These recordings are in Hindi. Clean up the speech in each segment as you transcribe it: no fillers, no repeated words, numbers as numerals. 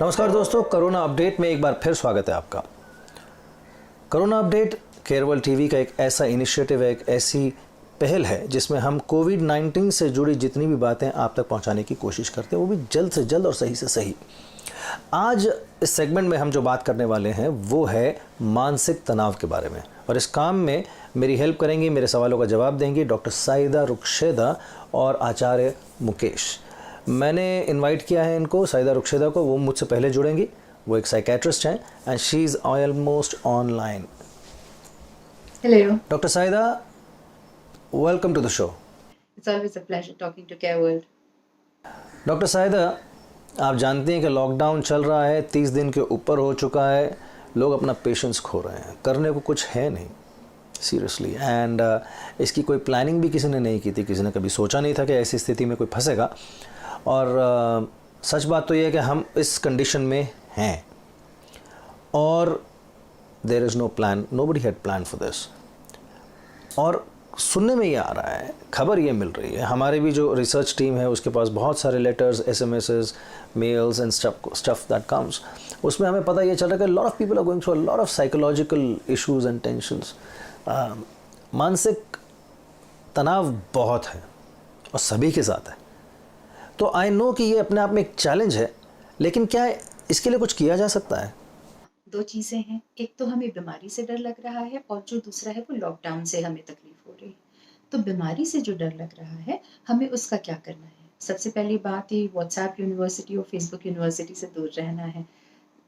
नमस्कार दोस्तों, कोरोना अपडेट में एक बार फिर स्वागत है आपका। कोरोना अपडेट केरवल टीवी का एक ऐसा इनिशिएटिव है, एक ऐसी पहल है जिसमें हम कोविड-19 से जुड़ी जितनी भी बातें आप तक पहुंचाने की कोशिश करते हैं, वो भी जल्द से जल्द और सही से सही। आज इस सेगमेंट में हम जो बात करने वाले हैं वो है मानसिक तनाव के बारे में, और इस काम में मेरी हेल्प करेंगी, मेरे सवालों का जवाब देंगी डॉक्टर साइदा रुखशेदा और आचार्य मुकेश। मैंने इनवाइट किया है इनको, साइदा रुखशेदा को, वो मुझसे पहले जुड़ेंगी। वो एक साइकेट्रिस्ट हैं and she is almost online. Hello, doctor Saida, welcome to the show. it's always a pleasure talking to Care World. Doctor Saida, आप जानती हैं कि लॉकडाउन चल रहा है, 30 दिन के ऊपर हो चुका है, लोग अपना पेशेंस खो रहे हैं, करने को कुछ है नहीं सीरियसली। एंड इसकी कोई प्लानिंग भी किसी ने नहीं की थी, किसी ने कभी सोचा नहीं था कि ऐसी स्थिति में कोई फंसेगा। और सच बात तो ये है कि हम इस कंडीशन में हैं और there is no plan, nobody had plan for this. और सुनने में ये आ रहा है, खबर ये मिल रही है, हमारी भी जो रिसर्च टीम है उसके पास बहुत सारे letters, SMSes, mails and stuff that comes, उसमें हमें पता ये चल रहा है कि lot of people are going through a lot of psychological issues and tensions. मानसिक तनाव बहुत है और सभी के साथ है। तो आई नो कि ये अपने आप में एक चैलेंज है, लेकिन क्या इसके लिए कुछ किया जा सकता है? दो चीज़ें हैं, एक तो हमें बीमारी से डर लग रहा है और जो दूसरा है वो लॉकडाउन से हमें तकलीफ हो रही है। तो बीमारी से जो डर लग रहा है, हमें उसका क्या करना है? सबसे पहली बात ये व्हाट्सएप यूनिवर्सिटी और फेसबुक यूनिवर्सिटी से दूर रहना है।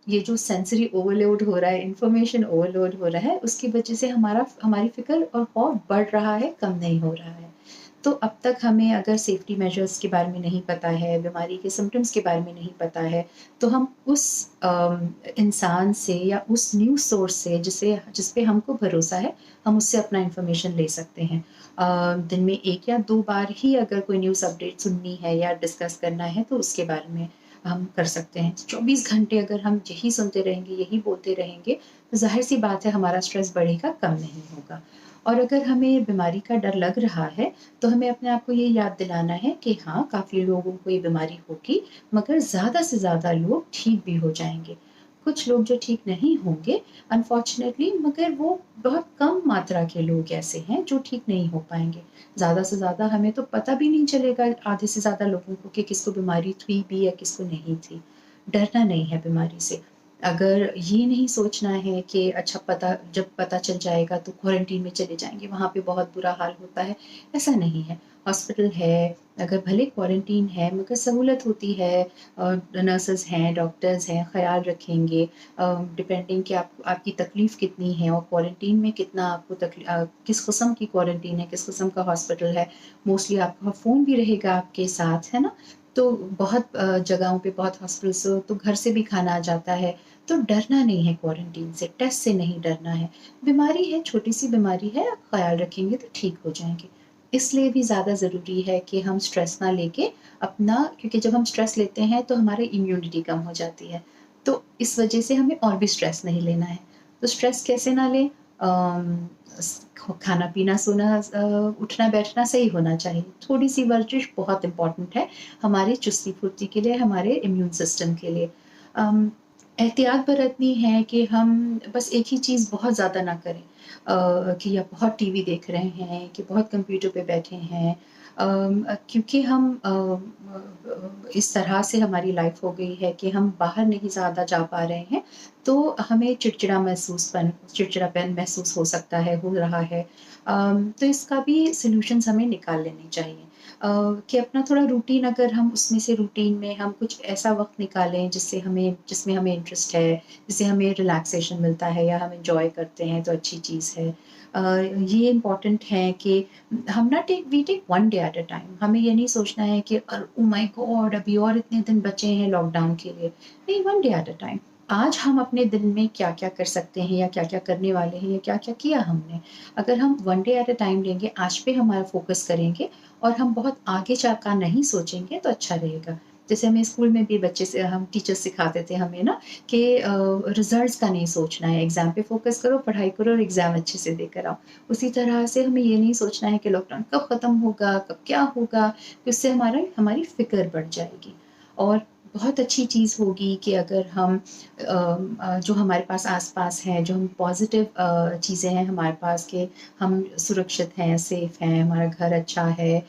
ये जो सेंसरी ओवरलोड हो रहा है, इन्फॉर्मेशन ओवरलोड हो रहा है, उसकी वजह से हमारी फ़िक्र और खौफ बढ़ रहा है, कम नहीं हो रहा है। तो अब तक हमें अगर सेफ्टी मेजर्स के बारे में नहीं पता है, बीमारी के सिम्पटम्स के बारे में नहीं पता है, तो हम उस इंसान से या उस न्यूज़ सोर्स से जिस पे हमको भरोसा है, हम उससे अपना इन्फॉर्मेशन ले सकते हैं। दिन में 1 या 2 बार ही अगर कोई न्यूज़ अपडेट सुननी है या डिस्कस करना है, तो उसके बारे में हम कर सकते हैं। 24 घंटे अगर हम यही सुनते रहेंगे, यही बोलते रहेंगे, तो ज़ाहिर-सी बात है हमारा स्ट्रेस बढ़ेगा, कम नहीं होगा। और अगर हमें बीमारी का डर लग रहा है, तो हमें अपने आप को ये याद दिलाना है कि हाँ, काफ़ी लोगों को ये बीमारी होगी, मगर ज़्यादा से ज़्यादा लोग ठीक भी हो जाएँगे। कुछ लोग जो ठीक नहीं होंगे अनफॉर्च्युनेटली, मगर वो बहुत कम मात्रा के लोग ऐसे हैं जो ठीक नहीं हो पाएँगे। ज़्यादा से ज़्यादा हमें तो पता भी नहीं चलेगा आधे से ज़्यादा लोगों को कि किसको बीमारी थी भी या किसको नहीं थी। डरना नहीं है बीमारी से। अगर ये नहीं सोचना है कि अच्छा जब पता चल जाएगा तो क्वारंटीन में चले जाएँगे, वहाँ पे बहुत बुरा हाल होता है, ऐसा नहीं है। हॉस्पिटल है, अगर भले क्वारंटीन है मगर सहूलत होती है, नर्सेज़ हैं, डॉक्टर्स हैं, ख़याल रखेंगे। डिपेंडिंग कि आपकी तकलीफ़ कितनी है और क्वारंटीन में कितना आपको किस किस्म की क्वारंटीन है, किस किस्म का हॉस्पिटल है। मोस्टली आपका फ़ोन भी रहेगा आपके साथ, है ना? तो बहुत जगहों पे, बहुत हॉस्पिटल्स तो घर से भी खाना आ जाता है। तो डरना नहीं है क्वारंटीन से, टेस्ट से नहीं डरना है। बीमारी है, छोटी-सी बीमारी है, आप ख़याल रखेंगे तो ठीक हो जाएँगे। इसलिए भी ज़्यादा ज़रूरी है कि हम स्ट्रेस ना लेके क्योंकि जब हम स्ट्रेस लेते हैं तो हमारी इम्यूनिटी कम हो जाती है। तो इस वजह से हमें और भी स्ट्रेस नहीं लेना है। तो स्ट्रेस कैसे ना लें? अम, स खाना-पीना, सोना, उठना-बैठना सही होना चाहिए। थोड़ी-सी वर्जिश बहुत इम्पोर्टेंट है हमारी चुस्ती-फुर्ती के लिए, हमारे इम्यून सिस्टम के लिए। अम, एहतियात बरतनी है कि हम बस एक ही चीज़ बहुत ज़्यादा ना करें, कि या बहुत टीवी देख रहे हैं, कि बहुत कंप्यूटर पे बैठे हैं। क्योंकि हम इस तरह से हमारी लाइफ़ हो गई है कि हम बाहर नहीं ज़्यादा जा पा रहे हैं, तो हमें चिड़चिड़ापन महसूस हो सकता है, हो रहा है। तो इसका भी सॉल्यूशंस हमें निकाल लेने चाहिए। कि अपना थोड़ा रूटीन, अगर हम उसमें से रूटीन में हम कुछ ऐसा वक़्त निकालें जिसमें हमें इंटरेस्ट है, जिससे हमें रिलैक्सेशन मिलता है या हम एन्जॉय करते हैं तो अच्छी चीज़ है। ये इम्पोर्टेंट है कि हम ना we take one day at a time. हमें ये नहीं सोचना है कि ओह माय गॉड! अभी और इतने दिन बचे हैं लॉकडाउन के लिए। नहीं, one day at a time. आज हम अपने दिन में क्या-क्या कर सकते हैं या क्या-क्या करने वाले हैं या क्या-क्या किया हमने। अगर हम one day at a time लेंगे, आज पे हमारा फ़ोकस करेंगे और हम बहुत आगे का नहीं सोचेंगे तो अच्छा रहेगा। जैसे हमें स्कूल में भी हम टीचर्स सिखाते थे हमें ना कि रिज़ल्ट्स का नहीं सोचना है, एग्ज़ाम पे फ़ोकस करो, पढ़ाई करो और एग्ज़ाम अच्छे से देकर आओ। उसी तरह से हमें ये नहीं सोचना है कि लॉकडाउन कब ख़त्म होगा, कब क्या होगा, उससे हमारी फ़िक्र बढ़ जाएगी। और बहुत अच्छी चीज़ होगी कि अगर हम जो हमारे पास आस-पास हैं, जो हम पॉज़िटिव चीज़ें हैं हमारे पास कि हम सुरक्षित हैं, सेफ़ हैं, हमारा घर अच्छा है,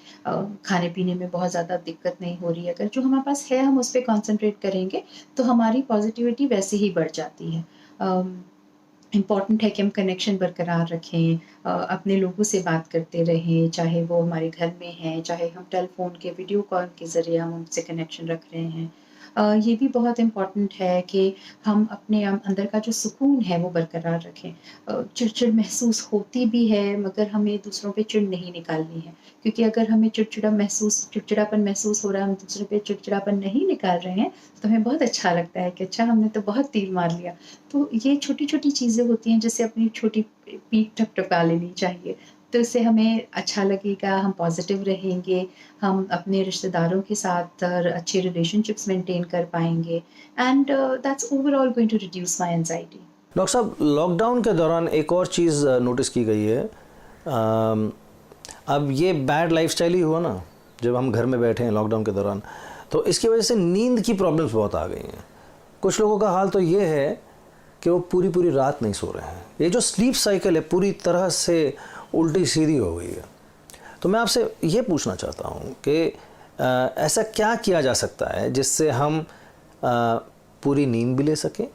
खाने-पीने में बहुत ज़्यादा दिक्कत नहीं हो रही है। अगर जो हमारे पास है हम उस पे कॉन्संट्रेट करेंगे, तो हमारी पॉज़िटिविटी वैसे ही बढ़ जाती है। अम इम्पॉर्टेंट है कि हम कनेक्शन बरकरार रखें, अपने लोगों से बात करते रहें, चाहे वो हमारे घर में हैं, चाहे हम टेलीफ़ोन के वीडियो कॉल के ज़रिए हम उनसे कनेक्शन रख रहे हैं। ये भी बहुत इम्पॉर्टेंट है कि हम अपने अंदर का जो सुकून है वो बरकरार रखें। चिड़-चिड़ महसूस होती भी है मगर हमें दूसरों पे चिढ़ नहीं निकालनी है, क्योंकि अगर हमें चिड़चिड़ापन महसूस हो रहा है, हम दूसरों पे चिड़चिड़ापन नहीं निकाल रहे हैं, तो हमें बहुत अच्छा लगता है कि अच्छा हमने तो बहुत तीर मार लिया। तो ये छोटी-छोटी चीज़ें होती हैं जिससे अपनी छोटी पीठ ठपठपा लेनी चाहिए। तो इससे हमें अच्छा लगेगा, हम पॉज़िटिव रहेंगे, हम अपने रिश्तेदारों के साथ अच्छे रिलेशनशिप्स मेंटेन कर पाएँगे and that's overall going to reduce my anxiety. Doctor साहब, लॉकडाउन के दौरान एक और चीज़ नोटिस की गई है। अब ये बैड लाइफस्टाइल ही हुआ ना, जब हम घर में बैठे हैं लॉकडाउन के दौरान, तो इसकी वजह से नींद की प्रॉब्लम्स बहुत आ गई हैं। कुछ लोगों का हाल तो ये है कि वो पूरी पूरी रात नहीं सो रहे हैं। ये जो स्लीप साइकिल है पूरी तरह से उल्टी सीधी हो गई है। तो मैं आपसे ये पूछना चाहता हूँ कि ऐसा क्या किया जा सकता है जिससे हम पूरी नींद भी ले सकें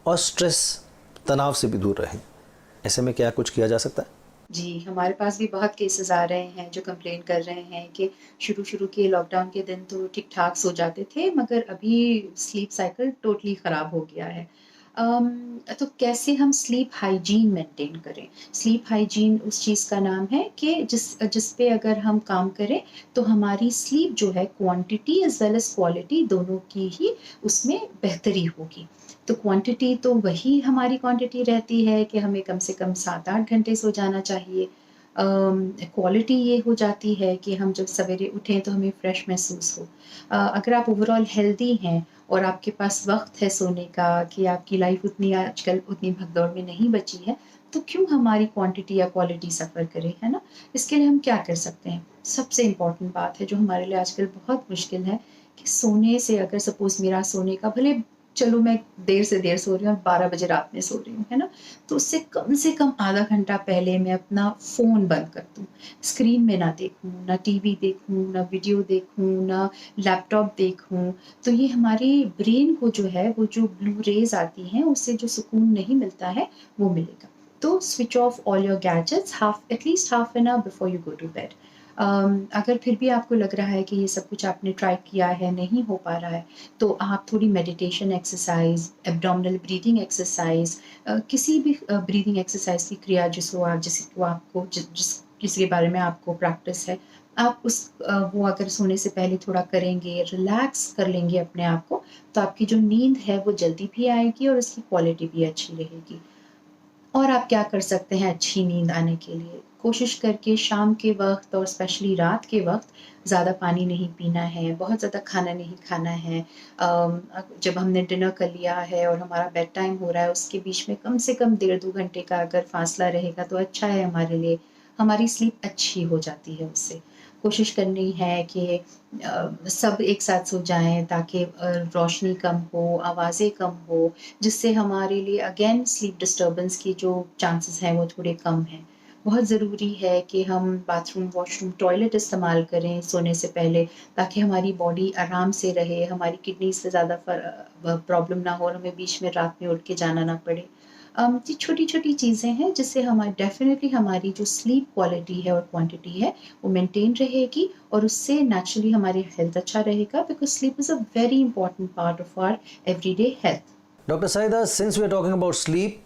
और स्ट्रेस, तनाव से भी दूर रहें? ऐसे में क्या कुछ किया जा सकता है? जी, हमारे पास भी बहुत केसेज़ आ रहे हैं जो कंप्लेन कर रहे हैं कि शुरू-शुरू के लॉकडाउन के दिन तो ठीक-ठाक सो जाते थे मगर अभी स्लीप साइकिल टोटली ख़राब हो गया है। तो कैसे हम स्लीप हाइजीन मेंटेन करें? स्लीप हाइजीन उस चीज़ का नाम है कि जिस पे अगर हम काम करें तो हमारी स्लीप जो है quantity as well as quality दोनों की ही उसमें बेहतरी होगी। तो क्वांटिटी तो वही हमारी क्वांटिटी रहती है कि हमें कम से कम 7-8 घंटे सो जाना चाहिए। क्वालिटी ये हो जाती है कि हम जब सवेरे उठें तो हमें फ्रेश महसूस हो। अगर आप ओवरऑल हेल्दी हैं और आपके पास वक़्त है सोने का कि आपकी लाइफ़ उतनी आजकल उतनी भगदौड़ में नहीं बची है, तो क्यों हमारी क्वांटिटी या क्वालिटी सफ़र करे, है ना? इसके लिए हम क्या कर सकते हैं? सबसे इम्पोर्टेंट बात है जो हमारे लिए आजकल बहुत मुश्किल है कि सोने से अगर सपोज़ मेरा सोने का भले चलो मैं देर से देर सो रही हूँ और 12 बजे रात में सो रही हूँ, है ना? तो उससे से कम आधा घंटा पहले मैं अपना फ़ोन बंद कर दूँ। स्क्रीन में ना देखूँ, ना टीवी देखूँ, ना वीडियो देखूँ, ना लैपटॉप देखूँ। तो ये हमारे ब्रेन को जो है वो जो ब्लू रेज़ आती हैं उससे जो सुकून नहीं मिलता है वो मिलेगा। तो switch off all your gadgets at least half an hour before you go to bed. अगर फिर भी आपको लग रहा है कि ये सब कुछ आपने ट्राई किया है, नहीं हो पा रहा है, तो आप थोड़ी meditation exercise, abdominal breathing exercise, किसी भी ब्रीथिंग एक्सरसाइज़ की क्रिया जिसको आपको जिसके बारे में आपको प्रैक्टिस है, आप वो अगर सोने से पहले थोड़ा करेंगे, रिलैक्स कर लेंगे अपने आप को, तो आपकी जो नींद है वो जल्दी भी आएगी और उसकी क्वालिटी भी अच्छी रहेगी। और आप क्या कर सकते हैं अच्छी नींद आने के लिए? कोशिश करके शाम के वक़्त और स्पेशली रात के वक़्त ज़्यादा पानी नहीं पीना है, बहुत ज़्यादा खाना नहीं खाना है। जब हमने डिनर कर लिया है और हमारा बेड टाइम हो रहा है, उसके बीच में कम से कम डेढ़ 2 घंटे का अगर फ़ासला रहेगा तो अच्छा है हमारे लिए। हमारी स्लीप अच्छी हो जाती है उससे। कोशिश करनी है कि सब एक साथ सो जाएँ ताकि रोशनी कम हो, आवाज़ें कम हो, जिससे हमारे लिए अगेन स्लीप डिस्टर्बेंस की जो चांसेस हैं वो थोड़े कम हैं। बहुत ज़रूरी है कि हम बाथरूम, वॉशरूम, टॉयलेट इस्तेमाल करें सोने से पहले ताकि हमारी बॉडी आराम से रहे, हमारी किडनी से ज़्यादा प्रॉब्लम ना हो और हमें बीच में रात में उठ के जाना ना पड़े। ये छोटी-छोटी चीज़ें हैं जिससे डेफ़िनिटली हमारी जो स्लीप क्वालिटी है और क्वांटिटी है वो मेंटेन रहेगी और उससे नेचुरली हमारी हेल्थ अच्छा रहेगा because sleep is a very important part of our everyday health. Dr. Saida, since we are talking about sleep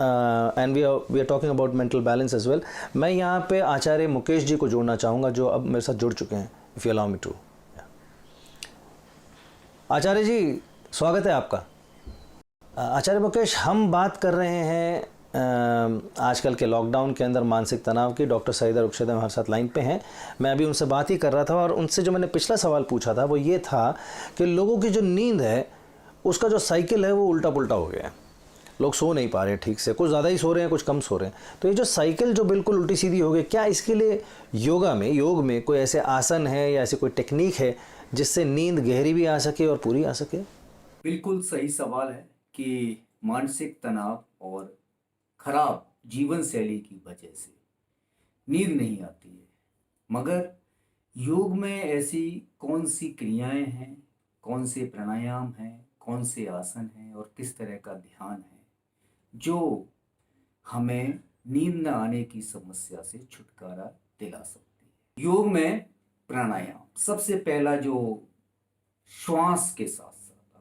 and we are talking about mental balance as well, मैं यहाँ पे आचार्य मुकेश जी को जोड़ना चाहूँगा जो अब मेरे साथ जुड़ चुके हैं, if you allow me to. आचार्य जी, स्वागत है आपका। आचार्य मुकेश, हम बात कर रहे हैं आजकल के लॉकडाउन के अंदर मानसिक तनाव की। डॉक्टर सईदा रुखशद हमारे साथ लाइन पे हैं। मैं अभी उनसे बात ही कर रहा था और उनसे जो मैंने पिछला सवाल पूछा था वो ये था कि लोगों की जो नींद है उसका जो साइकिल है वो उल्टा पुल्टा हो गया है। लोग सो नहीं पा रहे ठीक से, कुछ ज़्यादा ही सो रहे हैं, कुछ कम सो रहे हैं। तो ये जो साइकिल जो बिल्कुल उल्टी सीधी हो गई, क्या इसके लिए योग में कोई ऐसे आसन है या ऐसी कोई टेक्निक है जिससे नींद गहरी भी आ सके और पूरी आ सके? बिल्कुल सही सवाल है कि मानसिक तनाव और खराब जीवन शैली की वजह से नींद नहीं आती है। मगर योग में ऐसी कौन सी क्रियाएं हैं, कौन से प्राणायाम हैं, कौन से आसन हैं और किस तरह का ध्यान है जो हमें नींद न आने की समस्या से छुटकारा दिला सकती है। योग में प्राणायाम सबसे पहला जो श्वास के साथ साथ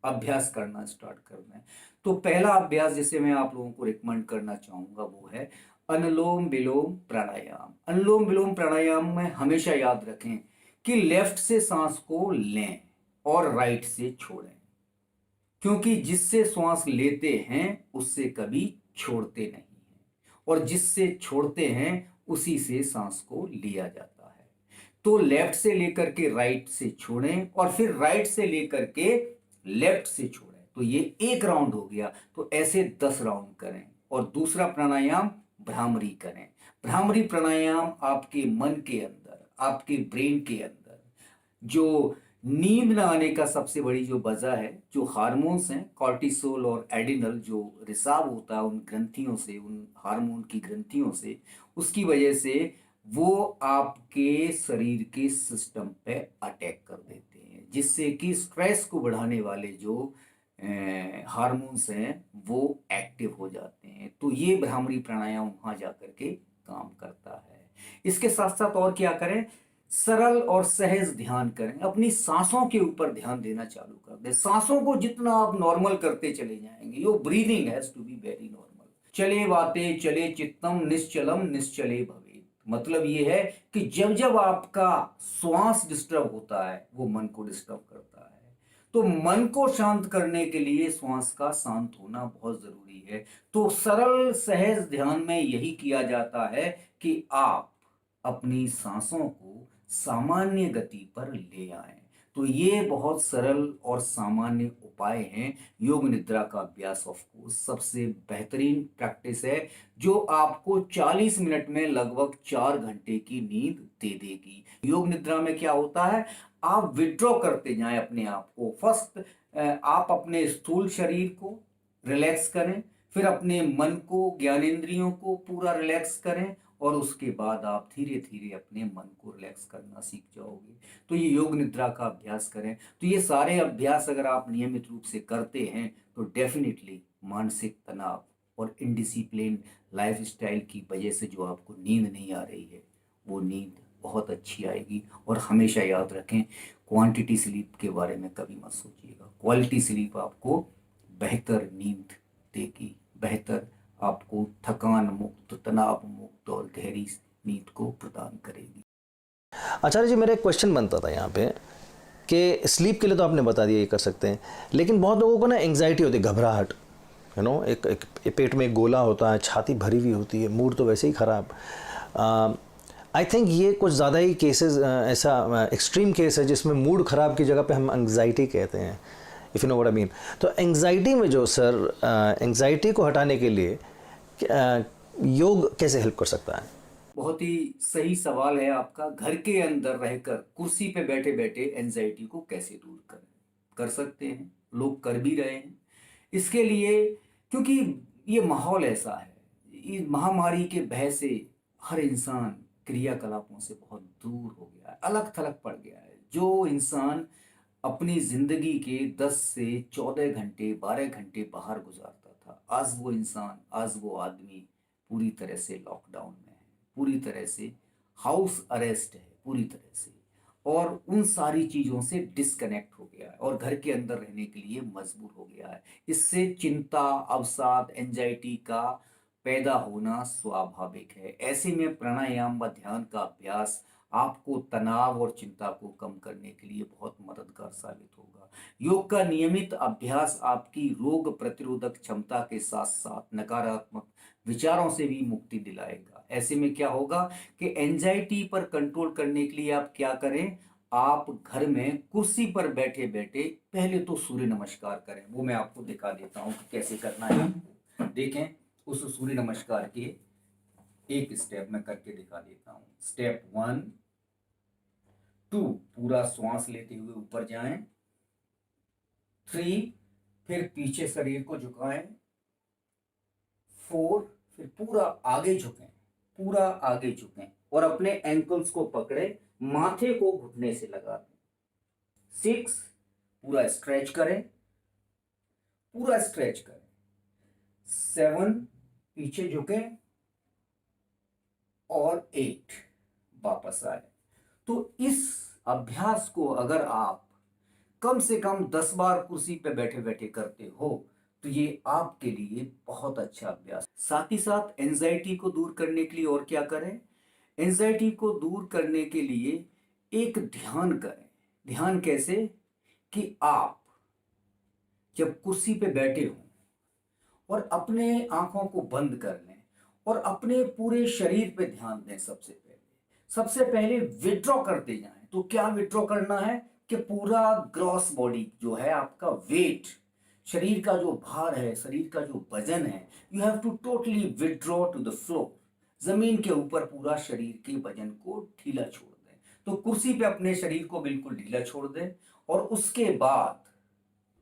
आप अभ्यास करना स्टार्ट करना है, तो पहला अभ्यास जिसे मैं आप लोगों को रिकमेंड करना चाहूंगा वो है अनुलोम विलोम प्राणायाम। अनुलोम विलोम प्राणायाम में हमेशा याद रखें कि लेफ्ट से सांस को लें और राइट से छोड़ें, क्योंकि जिससे श्वास लेते हैं उससे कभी छोड़ते नहीं हैं, और जिससे छोड़ते हैं उसी से सांस को लिया जाता है। तो लेफ्ट से लेकर के राइट से छोड़ें और फिर राइट से लेकर के लेफ्ट से छोड़ें, तो ये एक राउंड हो गया। तो ऐसे 10 राउंड करें। और दूसरा प्राणायाम भ्रामरी करें। भ्रामरी प्राणायाम आपके मन के अंदर, आपके ब्रेन के अंदर जो नींद न आने का सबसे बड़ी जो वजह है, जो हार्मोन्स हैं कॉर्टिसोल और एडिनल, जो रिसाव होता है उन ग्रंथियों से, उन हार्मोन की ग्रंथियों से, उसकी वजह से वो आपके शरीर के सिस्टम पे अटैक कर देते हैं, जिससे कि स्ट्रेस को बढ़ाने वाले जो हार्मोन्स हैं वो एक्टिव हो जाते हैं। तो ये भ्रामरी प्राणायाम वहां जाकर के काम करता है। इसके साथ साथ और क्या करें, सरल और सहज ध्यान करें। अपनी सांसों के ऊपर ध्यान देना चालू कर दें। सांसों को जितना आप नॉर्मल करते चले जाएंगे, your breathing has to be very normal. चले वाते चले चित्तम निश्चलम निश्चले भवेत्। मतलब ये है कि जब जब आपका श्वास डिस्टर्ब होता है वो मन को डिस्टर्ब करता है। तो मन को शांत करने के लिए श्वास का शांत होना बहुत जरूरी है। तो सरल सहज ध्यान में यही किया जाता है कि आप अपनी सांसों को सामान्य गति पर ले आएं। तो ये बहुत सरल और सामान्य उपाय हैं। योग निद्रा का अभ्यास ऑफ कोर्स सबसे बेहतरीन प्रैक्टिस है जो आपको 40 मिनट में लगभग 4 घंटे की नींद दे देगी। योग निद्रा में क्या होता है, आप विड्रॉ करते जाएं अपने आप को। फर्स्ट आप अपने स्थूल शरीर को रिलैक्स करें, फिर अपने मन को, ज्ञानेंद्रियों को पूरा रिलैक्स करें, और उसके बाद आप धीरे धीरे अपने मन को रिलैक्स करना सीख जाओगे। तो ये योग निद्रा का अभ्यास करें। तो ये सारे अभ्यास अगर आप नियमित रूप से करते हैं तो डेफिनेटली मानसिक तनाव और इनडिसिप्लिन लाइफस्टाइल की वजह से जो आपको नींद नहीं आ रही है वो नींद बहुत अच्छी आएगी। और हमेशा याद रखें, क्वांटिटी स्लीप के बारे में कभी मत सोचिएगा। क्वालिटी स्लीप आपको बेहतर नींद देगी, बेहतर आपको थकान मुक्त, तनाव मुक्त और गहरी नींद को प्रदान करेगी। आचार्य जी, मेरा एक क्वेश्चन बनता था यहाँ पे कि स्लीप के लिए तो आपने बता दिया ये कर सकते हैं, लेकिन बहुत लोगों को ना एंग्जाइटी होती है, घबराहट, यू नो, एक पेट में एक गोला होता है, छाती भरी हुई होती है, मूड तो वैसे ही ख़राब। आई थिंक ये कुछ ज़्यादा ही केसेस, ऐसा एक्सट्रीम केस है जिसमें मूड ख़राब की जगह पे हम एंग्जाइटी कहते हैं, if you know what I mean. तो एंग्जाइटी में जो सर, एंग्जाइटी को हटाने के लिए योग कैसे हेल्प कर सकता है? बहुत ही सही सवाल है आपका। घर के अंदर रहकर कुर्सी पे बैठे बैठे एंजाइटी को कैसे दूर करें? कर सकते हैं, लोग कर भी रहे हैं। इसके लिए, क्योंकि ये माहौल ऐसा है, इस महामारी के भय से हर इंसान क्रियाकलापों से बहुत दूर हो गया है, अलग थलग पड़ गया है। जो इंसान अपनी जिंदगी के 10 से 14 घंटे, 12 घंटे बाहर गुजारता था, आज वो इंसान, आज वो आदमी पूरी तरह से लॉकडाउन में है, पूरी तरह से हाउस अरेस्ट है, पूरी तरह से, और उन सारी चीजों से डिस्कनेक्ट हो गया है और घर के अंदर रहने के लिए मजबूर हो गया है। इससे चिंता, अवसाद, एंजाइटी का पैदा होना स्वाभाविक है। ऐसे में प्राणायाम व ध्यान का अभ्यास आपको तनाव और चिंता को कम करने के लिए बहुत मददगार साबित होगा। योग का नियमित अभ्यास आपकी रोग प्रतिरोधक क्षमता के साथ साथ नकारात्मक विचारों से भी मुक्ति दिलाएगा। ऐसे में क्या होगा कि एंजाइटी पर कंट्रोल करने के लिए आप क्या करें, आप घर में कुर्सी पर बैठे बैठे पहले तो सूर्य नमस्कार करें। वो मैं आपको दिखा देता हूं कि कैसे करना है आपको। देखें, उस सूर्य नमस्कार के एक स्टेप में करके दिखा देता हूं। स्टेप 1, 2 पूरा श्वास लेते हुए ऊपर जाएं, 3 फिर पीछे शरीर को झुकाएं, 4 फिर पूरा आगे झुकें, पूरा आगे झुकें और अपने एंकल्स को पकड़े, माथे को घुटने से लगा दें। 6 पूरा स्ट्रेच करें, पूरा स्ट्रेच करें। 7 पीछे झुकें और 8 वापस आए। तो इस अभ्यास को अगर आप कम से कम 10 बार कुर्सी पे बैठे बैठे करते हो तो ये आपके लिए बहुत अच्छा अभ्यास। साथ ही साथ एंजाइटी को दूर करने के लिए और क्या करें? एंजाइटी को दूर करने के लिए एक ध्यान करें। ध्यान कैसे? कि आप जब कुर्सी पे बैठे हो और अपने आंखों को बंद कर लें और अपने पूरे शरीर पे ध्यान दें। सबसे पहले विड्रॉ करते जाएं। तो क्या विड्रॉ करना है? कि पूरा ग्रॉस बॉडी जो है, आपका वेट, शरीर का जो भार है, शरीर का जो वजन है, you have to totally withdraw to the floor. जमीन के ऊपर पूरा शरीर के वजन को ढीला छोड़ दें। तो कुर्सी पे अपने शरीर को बिल्कुल ढीला छोड़ दें और उसके बाद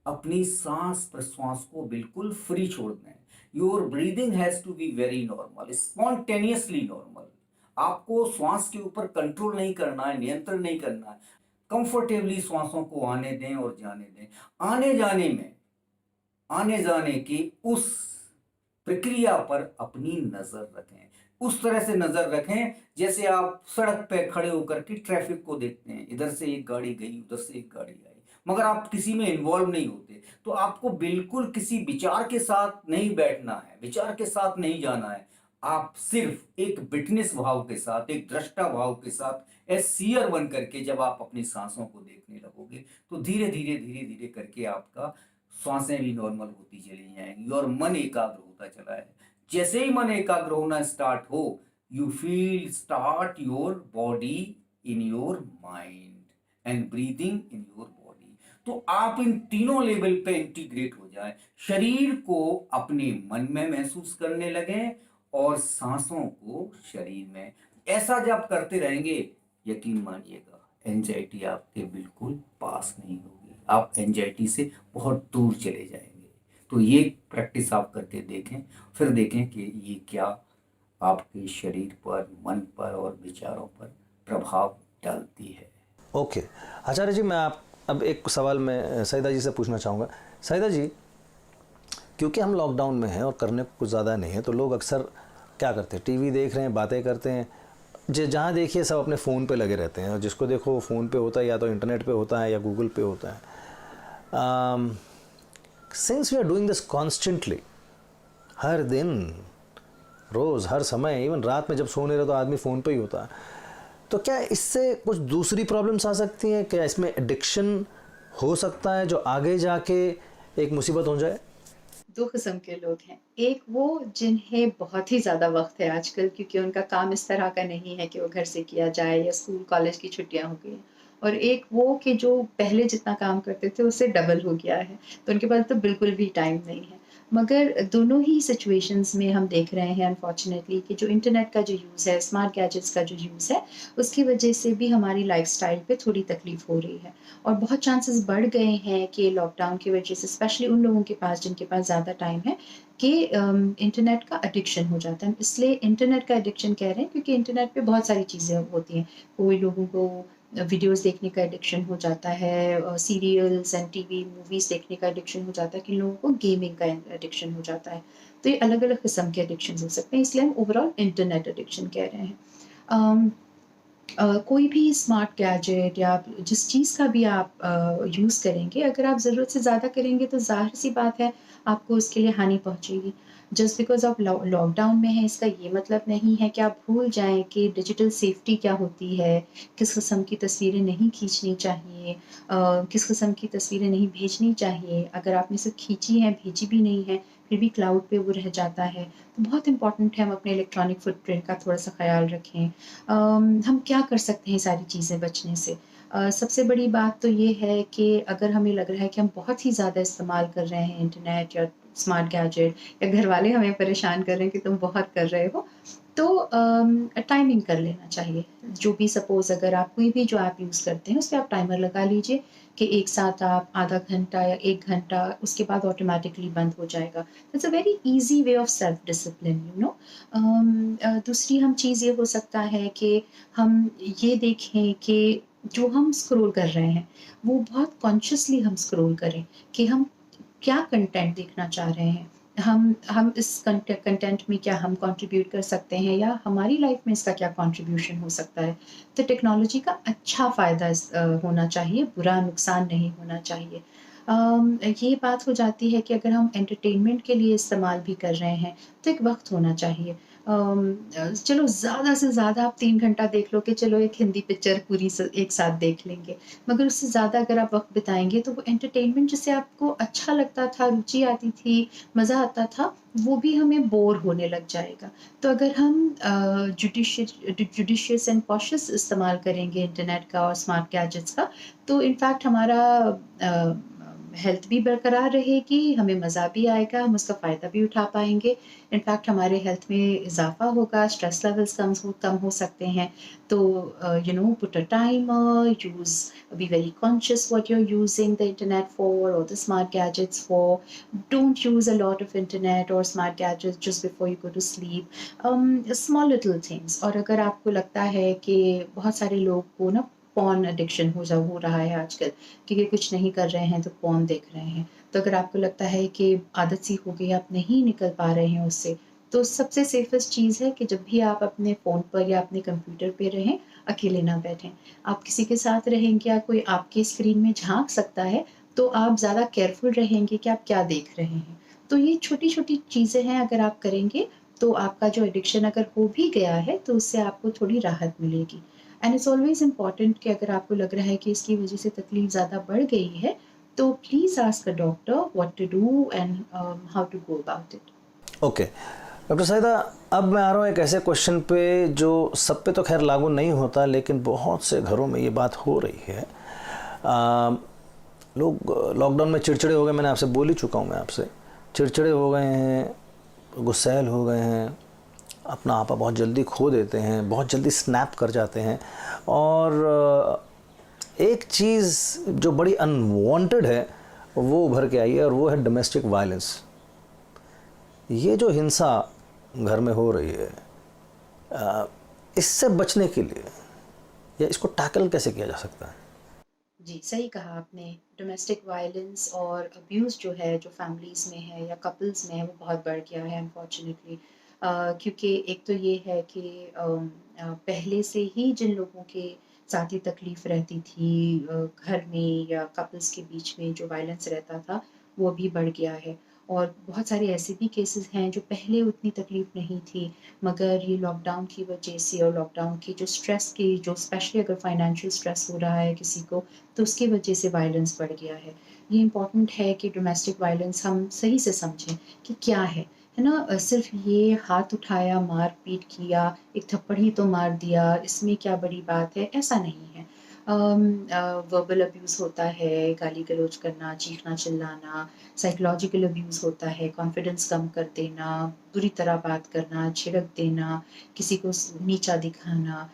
अपनी सांस प्रश्वास को बिल्कुल फ्री छोड़ दें। Your breathing has to be very normal, spontaneously normal. आपको श्वास के ऊपर कंट्रोल नहीं करना है, नियंत्रण नहीं करना है। कंफर्टेबली श्वासों को आने दें और जाने दें। आने जाने की उस प्रक्रिया पर अपनी नजर रखें। उस तरह से नजर रखें जैसे आप सड़क पे खड़े होकर के ट्रैफिक को देखते हैं। इधर से एक गाड़ी गई, उधर से एक गाड़ी आई, मगर आप किसी में इन्वॉल्व नहीं होते। तो आपको बिल्कुल किसी विचार के साथ नहीं बैठना है, विचार के साथ नहीं जाना है। आप सिर्फ एक विटनेस भाव के साथ, एक दृष्टा भाव के साथ, ए सीयर बन करके जब आप अपनी सांसों को देखने लगोगे तो धीरे धीरे करके आपका सांसें भी नॉर्मल होती चली जाएंगी और मन एकाग्र होता चला है। जैसे ही मन एकाग्र होना स्टार्ट हो, you feel start your body in your mind and breathing in your body. तो आप इन तीनों लेवल पे इंटीग्रेट हो जाए, शरीर को अपने मन में महसूस करने लगे और सांसों को शरीर में। ऐसा जब करते रहेंगे, यकीन मानिएगा एंजाइटी आपके बिल्कुल पास नहीं होगी, आप एंजाइटी से बहुत दूर चले जाएंगे। तो ये प्रैक्टिस आप करके देखें, फिर देखें कि ये क्या आपके शरीर पर, मन पर और विचारों पर प्रभाव डालती है। ओके आचार्य जी, मैं आप अब एक सवाल मैं सईदा जी से पूछना चाहूँगा। सईदा जी, क्योंकि हम लॉकडाउन में हैं और करने को कुछ ज़्यादा नहीं है, तो लोग अक्सर क्या करते हैं, टीवी देख रहे हैं, बातें करते हैं, जहाँ देखिए सब अपने फ़ोन पे लगे रहते हैं और जिसको देखो फ़ोन पे होता है, या तो इंटरनेट पे होता है या गूगल पे होता है। Since we are doing this constantly, हर दिन, रोज़, हर समय, इवन रात में जब सो नहीं रहे तो आदमी फ़ोन पे ही होता है, तो क्या इससे कुछ दूसरी प्रॉब्लम्स आ सकती हैं? क्या इसमें एडिक्शन हो सकता है जो आगे जाके एक मुसीबत हो जाए? 2 किस्म के लोग हैं। एक वो जिन्हें बहुत ही ज़्यादा वक़्त है आजकल, क्योंकि उनका काम इस तरह का नहीं है कि वो घर से किया जाए या स्कूल कॉलेज की छुट्टियाँ हो गई हैं। और एक वो कि जो पहले जितना काम करते थे उससे डबल हो गया है, तो उनके पास तो बिल्कुल भी टाइम नहीं है। मगर दोनों ही सिचुएशंस में हम देख रहे हैं अनफॉर्चुनेटली कि जो इंटरनेट का जो यूज़ है, स्मार्ट गैजेट्स का जो यूज़ है, उसकी वजह से भी हमारी लाइफ़स्टाइल पे थोड़ी तकलीफ़ हो रही है। और बहुत चांसेस बढ़ गए हैं कि लॉकडाउन की वजह से स्पेशली उन लोगों के पास जिनके पास ज़्यादा टाइम है कि इंटरनेट का एडिक्शन हो जाता है। इसलिए इंटरनेट का एडिक्शन कह रहे हैं क्योंकि इंटरनेट पे बहुत सारी चीज़ें होती हैं। कोई लोगों को वीडियोज़ देखने का एडिक्शन हो जाता है, सीरियल्स एंड टीवी मूवीज़ देखने का एडिक्शन हो जाता है, किन लोगों को गेमिंग का एडिक्शन हो जाता है। तो ये अलग-अलग किस्म के एडिक्शन हो सकते हैं, इसलिए हम ओवरऑल इंटरनेट एडिक्शन कह रहे हैं। अम कोई भी स्मार्ट गैजेट या जिस चीज़ का भी आप यूज़ करेंगे, अगर आप ज़रूरत से ज़्यादा करेंगे तो ज़ाहिर-सी बात है आपको उसके लिए हानि पहुँचेगी। जस्ट बिकॉज़ आप लॉकडाउन में हैं, इसका ये मतलब नहीं है कि आप भूल जाएँ कि डिजिटल सेफ्टी क्या होती है, किस किस्म की तस्वीरें नहीं खींचनी चाहिए, किस किस्म की तस्वीरें नहीं भेजनी चाहिए। अगर आपने सिर्फ़ खींची हैं, भेजी भी नहीं है, फिर भी क्लाउड पे वो रह जाता है। तो बहुत इम्पोर्टेंट है हम अपने इलेक्ट्रॉनिक फुटप्रिंट का थोड़ा-सा ख़्याल रखें। हम क्या कर सकते हैं सारी चीज़ें बचने से? सबसे बड़ी बात तो ये है कि अगर हमें लग रहा है कि हम बहुत ही ज़्यादा इस्तेमाल कर रहे हैं इंटरनेट या स्मार्ट गैजेट, या घर वाले हमें परेशान कर रहे हैं कि तुम बहुत कर रहे हो, तो टाइमिंग कर लेना चाहिए। जो भी सपोज़ अगर आप कोई भी जो ऐप यूज़ करते हैं, उस पे आप टाइमर लगा लीजिए कि एक साथ आप आधा घंटा या 1 घंटा, उसके बाद ऑटोमैटिकली बंद हो जाएगा। It's a very easy way of self discipline, you know. दूसरी हम चीज़ ये हो सकता है कि हम ये देखें कि जो हम स्क्रॉल कर रहे हैं, वो बहुत कॉन्शियसली हम स्क्रॉल करें कि हम क्या कंटेंट देखना चाह रहे हैं। हम इस कंटेंट में क्या हम कंट्रीब्यूट कर सकते हैं या हमारी लाइफ में इसका क्या कंट्रीब्यूशन हो सकता है। तो टेक्नोलॉजी का अच्छा फ़ायदा होना चाहिए, बुरा नुकसान नहीं होना चाहिए। ये बात हो जाती है कि अगर हम एंटरटेनमेंट के लिए इस्तेमाल भी कर रहे हैं, तो एक वक़्त होना चाहिए। चलो ज़्यादा से ज़्यादा आप 3 घंटा देख लो कि चलो एक हिंदी पिक्चर पूरी एक साथ देख लेंगे। मगर उससे ज़्यादा अगर आप वक़्त बिताएँगे तो वो एंटरटेनमेंट जिससे आपको अच्छा लगता था, रुचि आती थी, मज़ा आता था, वो भी हमें बोर होने लग जाएगा। तो अगर हम जुडिशियस एंड कॉशियस इस्तेमाल करेंगे इंटरनेट का और स्मार्ट गैजेट्स का, तो इनफैक्ट हमारा हेल्थ भी बरकरार रहेगी, हमें मज़ा भी आएगा, हम उसका फ़ायदा भी उठा पाएँगे। इनफैक्ट हमारे हेल्थ में इज़ाफ़ा होगा, स्ट्रेस लेवल्स कम हो सकते हैं। तो you know, put a timer, be very conscious what you are using the internet for और the smart gadgets for. Don't use a lot of internet और smart gadgets just before you go to sleep. Small little things. और अगर आपको लगता है कि बहुत सारे लोग को ना पॉर्न एडिक्शन हो रहा है आजकल, क्योंकि कुछ नहीं कर रहे हैं तो पॉर्न देख रहे हैं। तो अगर आपको लगता है कि आदत सी हो गई, आप नहीं निकल पा रहे हैं उससे, तो सबसे सेफ़ेस्ट चीज़ है कि जब भी आप अपने फ़ोन पर या अपने कंप्यूटर पे रहें, अकेले ना बैठें। आप किसी के साथ रहेंगे या कोई आपके स्क्रीन में झाँक सकता है, तो आप ज़्यादा केयरफुल रहेंगे कि आप क्या देख रहे हैं। तो ये छोटी-छोटी चीज़ें हैं, अगर आप करेंगे, तो आपका जो एडिक्शन अगर हो भी गया है, तो उससे आपको थोड़ी राहत मिलेगी। एंड इट्स ऑलवेज़ इम्पोर्टेंट कि अगर आपको लग रहा है कि इसकी वज़ह से तकलीफ़ ज़्यादा बढ़ गई है, तो please ask a doctor what to do and how to go about it. Okay doctor Sahida, अब मैं आ रहा हूँ एक ऐसे क्वेश्चन पे जो सब पे तो खैर लागू नहीं होता, लेकिन बहुत से घरों में ये बात हो रही है। लोग लॉकडाउन में चिड़चिड़े हो गए, मैंने आपसे बोल ही चुका हूँ, मैं आपसे चिड़चिड़े हो गए हैं, गुस्सैल हो गए हैं, अपना आपा बहुत जल्दी खो देते हैं, बहुत जल्दी स्नैप कर जाते हैं। और एक चीज़ जो बड़ी अनवांटेड है वो उभर के आई है, और वो है डोमेस्टिक वायलेंस। ये जो हिंसा घर में हो रही है, इससे बचने के लिए या इसको टैकल कैसे किया जा सकता है? जी, सही कहा आपने। डोमेस्टिक वायलेंस और अब्यूज़ जो है, जो फैमिलीज़ में है या कपल्स में है, वो बहुत बढ़ गया है अनफॉर्च्युनेटली। क्योंकि एक तो ये है कि पहले से ही जिन लोगों के साथ ये तकलीफ़ रहती थी, घर में या कपल्स के बीच में जो वायलेंस रहता था, वो अभी बढ़ गया है। और बहुत सारे ऐसे भी केसेज़ हैं जो पहले उतनी तकलीफ़ नहीं थी, मगर ये लॉकडाउन की वजह से और लॉकडाउन की जो स्ट्रेस की, जो स्पेशली अगर फाइनेंशियल स्ट्रेस हो रहा है किसी को, तो उसकी वजह से वायलेंस बढ़ गया है। ये इम्पोर्टेंट है कि डोमेस्टिक वायलेंस हम सही से समझें कि क्या है ना? सिर्फ़ ये हाथ उठाया, मार-पीट किया, एक थप्पड़ ही तो मार दिया, इसमें क्या बड़ी बात है, ऐसा नहीं है। वर्बल अब्यूज़ होता है, गाली-गलौज करना, चीखना-चिल्लाना, साइकोलॉजिकल अब्यूज़ होता है, कॉन्फिडेंस कम कर देना, बुरी तरह बात करना, झिड़क देना, किसी को नीचा दिखाना।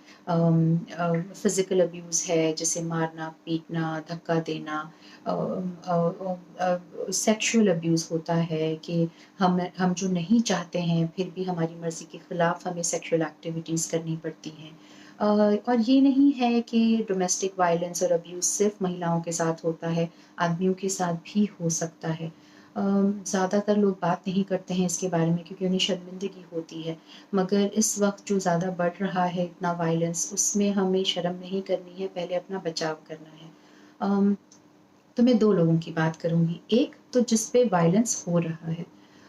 फिज़िकल अब्यूज़ है, जैसे मारना, पीटना, धक्का देना। सेक्सुअल अब्यूज़ होता है कि हम जो नहीं चाहते हैं, फिर भी हमारी मर्ज़ी के खिलाफ हमें सेक्सुअल एक्टिविटीज़ करनी पड़ती हैं। और ये नहीं है कि डोमेस्टिक वायलेंस और अब्यूज़ सिर्फ़ महिलाओं के साथ होता है, आदमियों के साथ भी हो सकता है। ज़्यादातर लोग बात नहीं करते हैं इसके बारे में, क्योंकि उन्हें शर्मिंदगी होती है। मगर इस वक़्त जो ज़्यादा बढ़ रहा है इतना वायलेंस, उसमें हमें शर्म नहीं करनी है, पहले अपना बचाव करना है। अम, तो मैं 2 लोगों की बात करूँगी। एक तो जिस पे वायलेंस हो रहा है,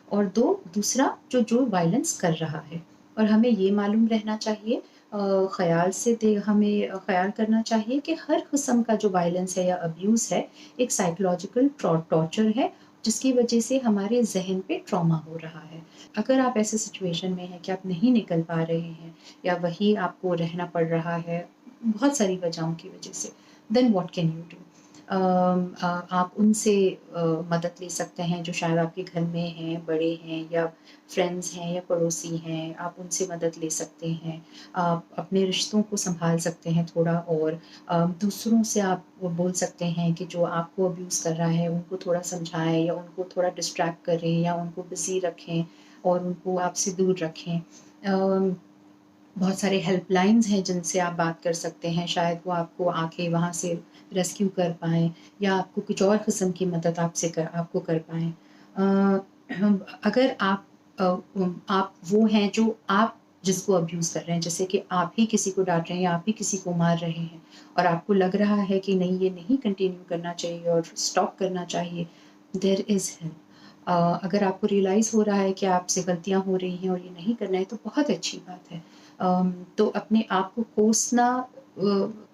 और 2 दूसरा जो वायलेंस कर रहा है। और हमें ये मालूम रहना चाहिए, हमें ख़याल करना चाहिए कि हर किस्म का जो वायलेंस है या अब्यूज़ है, एक साइकोलॉजिकल टॉर्चर है, जिसकी वजह से हमारे ज़हन पे ट्रॉमा हो रहा है। अगर आप ऐसे सिचुएशन में हैं कि आप नहीं निकल पा रहे हैं या वहीं आपको रहना पड़ रहा है, बहुत सारी वजहों की वजह से, then what can you do? आप उनसे मदद ले सकते हैं जो शायद आपके घर में हैं, बड़े हैं या फ्रेंड्स हैं या पड़ोसी हैं, आप उनसे मदद ले सकते हैं। आप अपने रिश्तों को सँभाल सकते हैं थोड़ा, और दूसरों से आप वो बोल सकते हैं कि जो आपको अब्यूज़ कर रहा है उनको थोड़ा समझाएँ या उनको थोड़ा डिस्ट्रैक्ट करें या उनको बिज़ी रखें और उनको आपसे दूर रखें। बहुत सारे हेल्पलाइन्स हैं जिनसे आप बात कर सकते हैं, शायद वो आपको आके वहाँ से रेस्क्यू कर पाएँ या आपको कुछ और किस्म की मदद आपको कर पाएँ। अगर आप वो हैं जो आप जिसको अब्यूज़ कर रहे हैं, जैसे कि आप ही किसी को डाँट रहे हैं या आप ही किसी को मार रहे हैं और आपको लग रहा है कि नहीं, ये नहीं कंटिन्यू करना चाहिए और स्टॉप करना चाहिए, देयर इज़ हेल्प। अगर आपको रियलाइज़ हो रहा है कि आपसे गलतियाँ हो रही हैं और ये नहीं करना है, तो बहुत अच्छी बात है। तो अपने आप को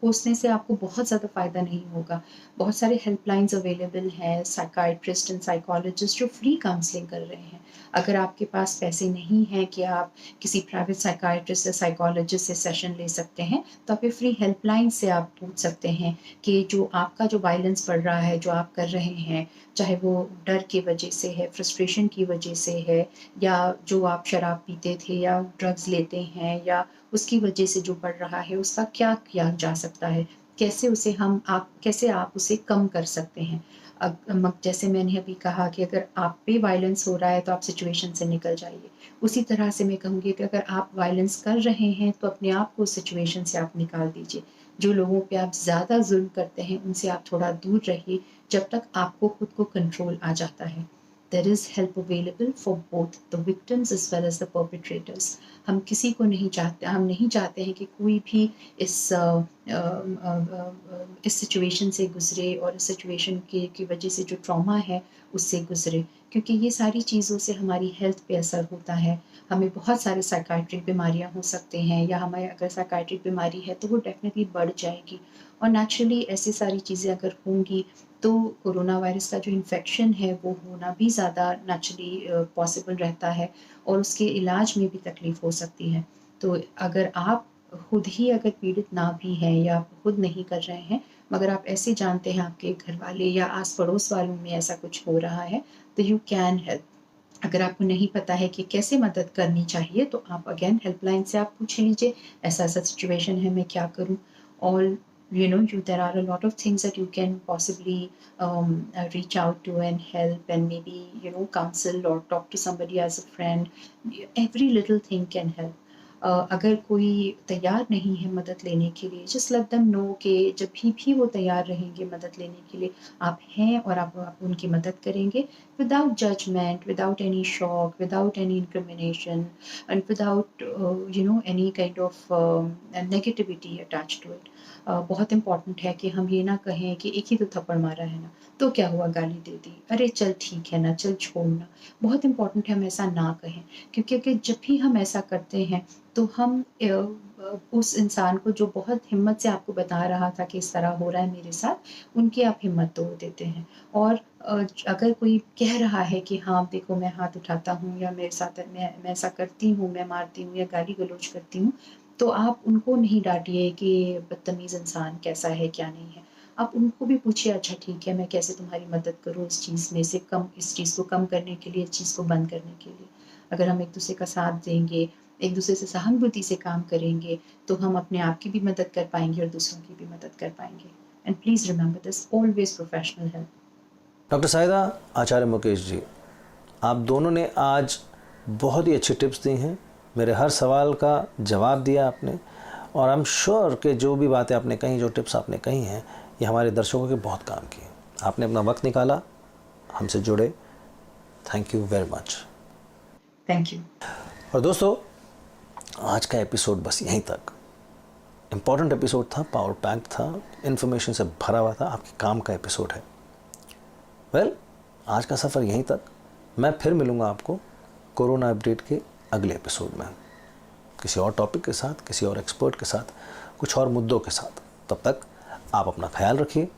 कोसने से आपको बहुत ज़्यादा फ़ायदा नहीं होगा। बहुत सारे हेल्पलाइन्स अवेलेबल हैं, साइकियाट्रिस्ट एंड साइकोलॉजिस्ट जो फ्री काउंसलिंग कर रहे हैं। अगर आपके पास पैसे नहीं हैं कि आप किसी प्राइवेट साइकियाट्रिस्ट या साइकोलॉजिस्ट से सेशन ले सकते हैं, तो आप ये फ्री हेल्पलाइन से आप पूछ सकते हैं कि जो आपका जो वायलेंस बढ़ रहा है, जो आप कर रहे हैं, चाहे वो डर की वजह से है, फ्रस्ट्रेशन की वजह से है, या जो आप शराब पीते थे या ड्रग्स लेते हैं या उसकी वजह से जो बढ़ रहा है, उसका क्या किया जा सकता है? कैसे आप उसे कम कर सकते हैं? जैसे मैंने अभी कहा कि अगर आप पे वायलेंस हो रहा है तो आप सिचुएशन से निकल जाइए। उसी तरह से मैं कहूँगी कि अगर आप वायलेंस कर रहे हैं तो अपने आप को उस सिचुएशन से आप निकाल दीजिए। जो लोगों पे आप ज़्यादा ज़ुल्म करते हैं उनसे आप थोड़ा दूर रहिए जब तक आपको खुद को कंट्रोल आ जाता है। There is help available for both the victims as well as the perpetrators. हम नहीं चाहते हैं कि कोई भी इस सिचुएशन से गुजरे और इस सिचुएशन की वजह से जो ट्रॉमा है उससे गुजरे, क्योंकि ये सारी चीज़ों से हमारी हेल्थ पे असर होता है। हमें बहुत सारे साइकाइट्रिक बीमारियां हो सकते हैं, या हमें अगर साइकाइट्रिक बीमारी है तो वो डेफिनेटली बढ़ जाएगी, और नेचुरली ऐसी सारी चीज़ें अगर होंगी तो कोरोना वायरस का जो इन्फेक्शन है वो होना भी ज़्यादा नेचुरली पॉसिबल रहता है और उसके इलाज में भी तकलीफ़ हो सकती है। तो अगर आप खुद ही अगर पीड़ित ना भी हैं या आप खुद नहीं कर रहे हैं, मगर आप ऐसे जानते हैं आपके घर वाले या आस-पड़ोस वालों में ऐसा कुछ हो रहा है, तो यू कैन हेल्प। अगर आपको नहीं पता है कि कैसे मदद करनी चाहिए, तो आप अगेन हेल्पलाइन से आप पूछ लीजिए, ऐसा-ऐसा सिचुएशन है, मैं क्या करूँ? और there are a lot of things that you can possibly reach out to and help, and maybe counsel or talk to somebody as a friend. Every little thing can help. अगर कोई तैयार नहीं है मदद लेने के लिए, जस्ट लेट देम नो कि जब भी वो तैयार रहेंगे मदद लेने के लिए, आप हैं और आप उनकी मदद करेंगे, without judgement, without any shock, without any incrimination, and without any kind of negativity attach to it. बहुत इम्पॉर्टेंट है कि हम ये ना कहें कि एक ही तो थप्पड़ मारा है ना, तो क्या हुआ, गाली दे दी, अरे चल ठीक है ना, चल छोड़ना। बहुत इम्पॉर्टेंट है हम ऐसा ना कहें, क्योंकि अगर जब भी हम ऐसा करते हैं तो हम उस इंसान को जो बहुत हिम्मत से आपको बता रहा था कि इस तरह हो रहा है मेरे साथ, उनकी आप हिम्मत तोड़ देते हैं। और अगर कोई कह रहा है कि हाँ देखो मैं हाथ उठाता हूँ या मेरे साथ मैं ऐसा करती हूँ, मैं मारती हूँ या गाली गलौज करती हूँ, तो आप उनको नहीं डांटिए कि बदतमीज़ इंसान कैसा है क्या नहीं है। आप उनको भी पूछिए, अच्छा ठीक है मैं कैसे तुम्हारी मदद करूँ इस चीज़ को कम करने के लिए, इस चीज़ को बंद करने के लिए। अगर हम एक दूसरे का साथ देंगे, एक दूसरे से सहानुभूति से काम करेंगे, तो हम अपने आप की भी मदद कर पाएंगे और दूसरों की भी मदद कर पाएंगे। And please remember this, always professional help. Doctor Sahida, Acharya Mukesh ji, आप दोनों ने आज बहुत ही अच्छी टिप्स दी हैं, मेरे हर सवाल का जवाब दिया आपने, और आई एम श्योर कि जो भी बातें आपने कही, जो टिप्स आपने कही हैं, ये हमारे दर्शकों के बहुत काम की। आपने अपना वक्त निकाला, हमसे जुड़े, thank you very much. Thank you. और दोस्तों, आज का एपिसोड बस यहीं तक। इम्पॉर्टेंट एपिसोड था, पावर पैक्ड था, इन्फॉर्मेशन से भरा हुआ था, आपके काम का एपिसोड है। वेल, आज का सफ़र यहीं तक। मैं फिर मिलूँगा आपको कोरोना अपडेट के अगले एपिसोड में, किसी और टॉपिक के साथ, किसी और एक्सपर्ट के साथ, कुछ और मुद्दों के साथ। तब तक आप अपना ख्याल रखिए,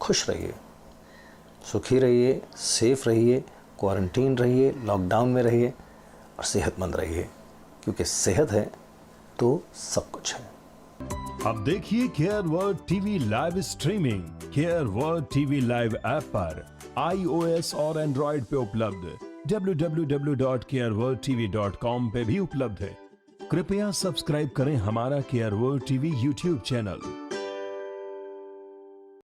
खुश रहिए, सुखी रहिए, सेफ रहिए, क्वारंटीन रहिए, लॉकडाउन में रहिए और सेहतमंद रहिए, क्योंकि सेहत है तो सब कुछ है। अब देखिए care world TV live streaming care world TV live app पर iOS और एंड्रॉइड पे उपलब्ध, www.careworldtv.com पे भी उपलब्ध है। कृपया सब्सक्राइब करें हमारा care world TV YouTube channel.